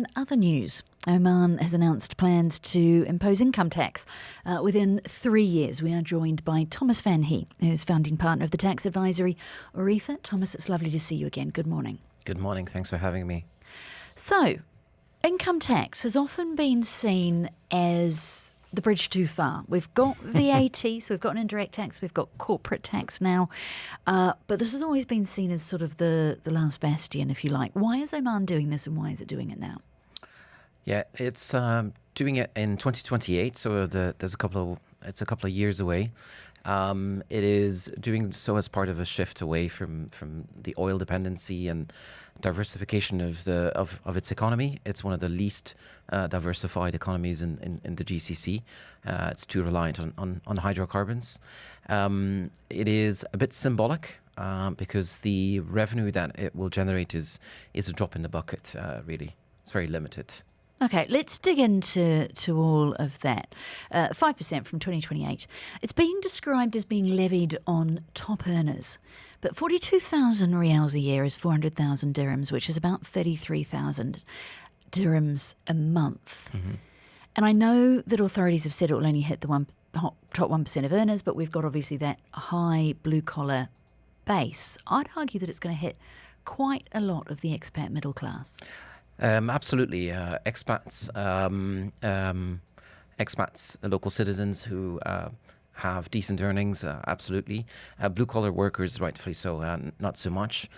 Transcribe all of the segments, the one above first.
In other news, Oman has announced plans to impose income tax within 3 years. We are joined by Thomas Vanhee, who's founding partner of the tax advisory Orifa. Thomas, it's lovely to see you again. Good morning. Good morning. Thanks for having me. So, income tax has often been seen as the bridge too far. We've got VAT, so we've got an indirect tax, we've got corporate tax now, but this has always been seen as sort of the last bastion, if you like. Why is Oman doing this, and why is it doing it now? Yeah, it's doing it in 2028, so it's a couple of years away. It is doing so as part of a shift away from the oil dependency and diversification of its economy. It's one of the least diversified economies in the GCC. It's too reliant on hydrocarbons. It is a bit symbolic because the revenue that it will generate is a drop in the bucket, really. It's very limited. Okay, let's dig into all of that. 5% from 2028. It's being described as being levied on top earners. But 42,000 rials a year is 400,000 dirhams, which is about 33,000 dirhams a month. Mm-hmm. And I know that authorities have said it will only hit the top 1% of earners, but we've got obviously that high blue-collar base. I'd argue that it's going to hit quite a lot of the expat middle class. Absolutely. Expats, local citizens who have decent earnings, absolutely. Blue-collar workers, rightfully so, not so much.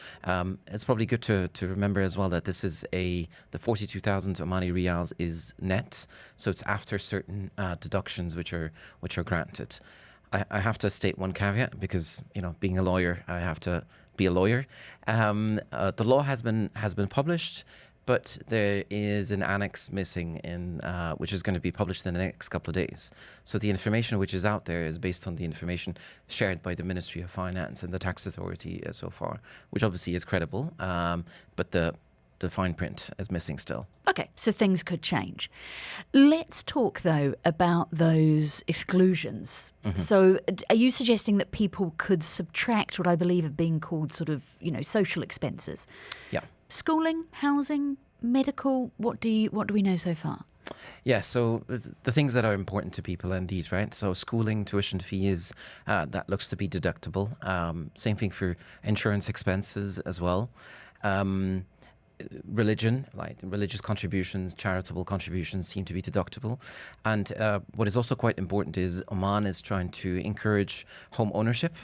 It's probably good to remember as well that this is the 42,000 Omani rials is net, so it's after certain deductions which are granted. I have to state one caveat because, being a lawyer, I have to be a lawyer. The law has been published, but there is an annex missing which is going to be published in the next couple of days. So the information which is out there is based on the information shared by the Ministry of Finance and the Tax Authority so far, which obviously is credible, but the fine print is missing still. Okay, so things could change. Let's talk, though, about those exclusions. Mm-hmm. So are you suggesting that people could subtract what I believe are being called sort of, social expenses? Yeah. Schooling, housing, medical, what do we know so far? Yeah, so the things that are important to people indeed, right? So schooling, tuition fees, that looks to be deductible. Same thing for insurance expenses as well. Religion, like religious contributions, charitable contributions seem to be deductible. And what is also quite important is Oman is trying to encourage home ownership.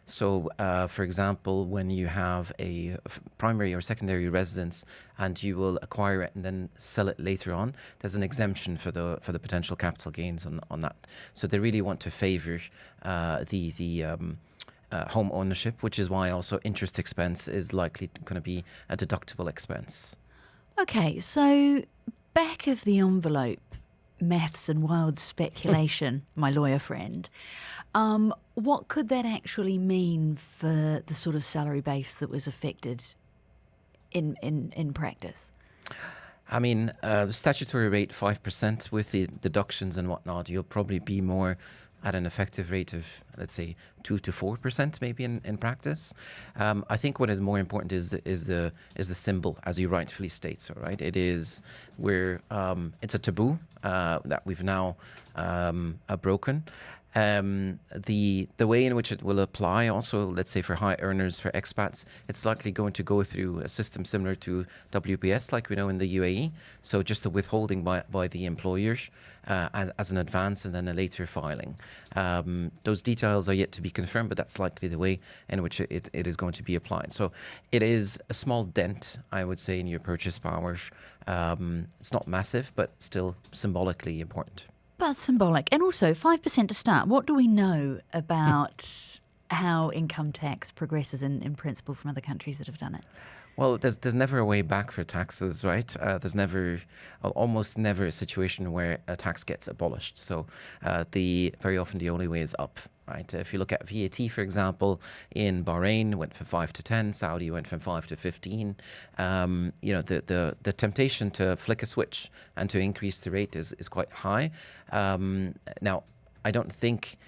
So, for example, when you have a primary or secondary residence and you will acquire it and then sell it later on, there's an exemption for the potential capital gains on that. So they really want to favour the home ownership, which is why also interest expense is likely going to be a deductible expense. Okay, so back of the envelope maths and wild speculation, my lawyer friend. What could that actually mean for the sort of salary base that was affected in practice? I mean, statutory rate 5% with the deductions and whatnot, you'll probably be more at an effective rate of, let's say, 2 to 4% maybe in practice. I think what is more important is the symbol, as you rightfully state. So, right, it is it's a taboo that we've now broken. The way in which it will apply also, let's say for high earners, for expats, it's likely going to go through a system similar to WPS like we know in the UAE. So just a withholding by the employers as an advance and then a later filing. Those details are yet to be confirmed, but that's likely the way in which it is going to be applied. So it is a small dent, I would say, in your purchase power. It's not massive, but still symbolically important. But symbolic. And also 5% to start. What do we know about how income tax progresses in principle from other countries that have done it? Well, there's never a way back for taxes, right? There's almost never a situation where a tax gets abolished. So very often the only way is up, right? If you look at VAT, for example, in Bahrain went from 5 to 10, Saudi went from 5 to 15. The temptation to flick a switch and to increase the rate is quite high. Now, I don't think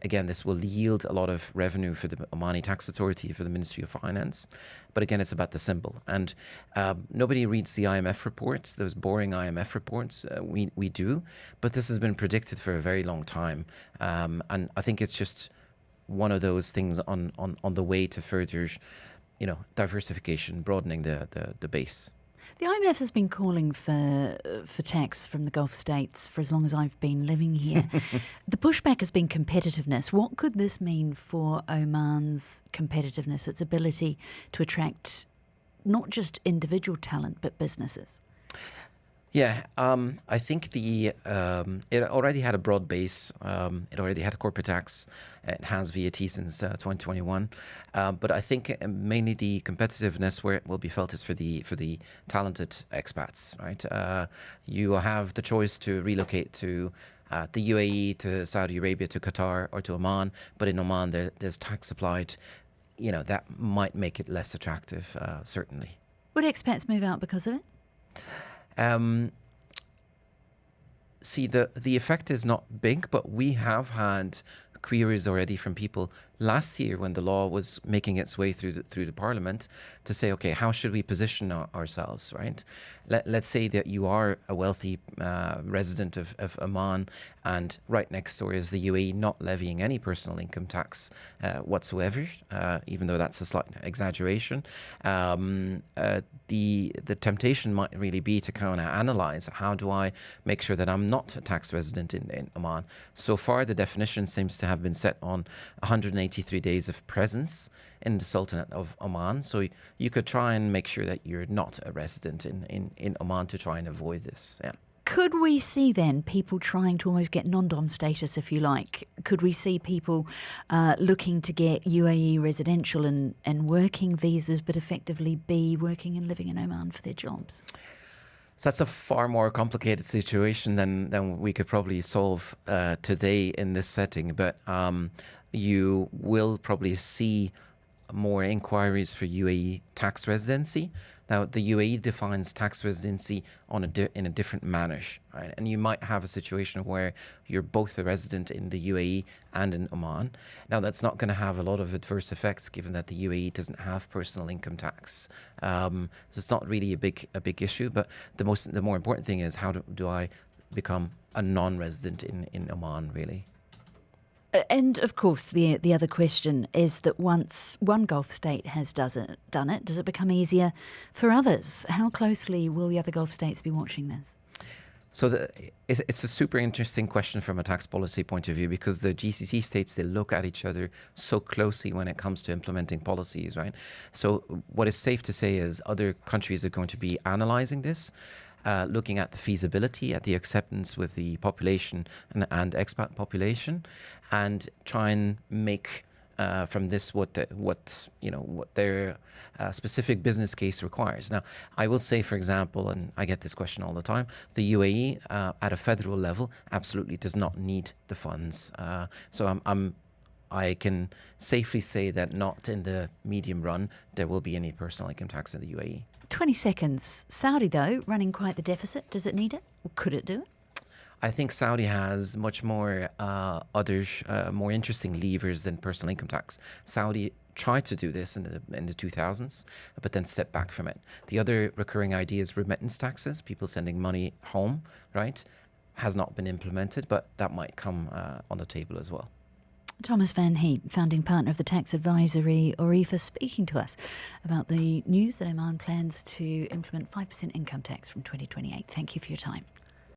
again, this will yield a lot of revenue for the Omani Tax Authority, for the Ministry of Finance. But again, it's about the symbol. And nobody reads the IMF reports, those boring IMF reports. We do. But this has been predicted for a very long time. And I think it's just one of those things on the way to further, diversification, broadening the base. The IMF has been calling for tax from the Gulf states for as long as I've been living here. The pushback has been competitiveness. What could this mean for Oman's competitiveness, its ability to attract not just individual talent but businesses? Yeah, I think it already had a broad base. It already had corporate tax. It has VAT since 2021. But I think mainly the competitiveness where it will be felt is for the talented expats, right? You have the choice to relocate to the UAE, to Saudi Arabia, to Qatar, or to Oman. But in Oman, there's tax applied. That might make it less attractive, certainly. Would expats move out because of it? See, the effect is not big, but we have had queries already from people last year when the law was making its way through the parliament to say, okay, how should we position ourselves, right? Let's say that you are a wealthy resident of Oman, and right next door is the UAE not levying any personal income tax whatsoever, even though that's a slight exaggeration. The temptation might really be to kind of analyze, how do I make sure that I'm not a tax resident in Oman? So far, the definition seems to have been set on 183 days of presence in the Sultanate of Oman. So you could try and make sure that you're not a resident in Oman to try and avoid this. Yeah. Could we see then people trying to almost get Nondom status, if you like? Could we see people looking to get UAE residential and working visas, but effectively be working and living in Oman for their jobs? So that's a far more complicated situation than we could probably solve today in this setting. But you will probably see more inquiries for UAE tax residency. Now, the UAE defines tax residency in a different manner, right? And you might have a situation where you're both a resident in the UAE and in Oman. Now, that's not going to have a lot of adverse effects, given that the UAE doesn't have personal income tax. So it's not really a big issue. But the more important thing is, how do I become a non-resident in Oman, really? And of course, the other question is that once one Gulf state has done it, does it become easier for others? How closely will the other Gulf states be watching this? So it's a super interesting question from a tax policy point of view, because the GCC states, they look at each other so closely when it comes to implementing policies, right? So what is safe to say is other countries are going to be analysing this, looking at the feasibility, at the acceptance with the population and expat population, and try and make from this what their specific business case requires. Now, I will say, for example, and I get this question all the time, the UAE at a federal level absolutely does not need the funds. So I can safely say that not in the medium run there will be any personal income tax in the UAE. 20 seconds. Saudi, though, running quite the deficit. Does it need it? Or could it do it? I think Saudi has much more more interesting levers than personal income tax. Saudi tried to do this in the 2000s, but then stepped back from it. The other recurring idea is remittance taxes, people sending money home, right? Has not been implemented, but that might come on the table as well. Thomas Vanhee, founding partner of the tax advisory Orifa, speaking to us about the news that Oman plans to implement 5% income tax from 2028. Thank you for your time.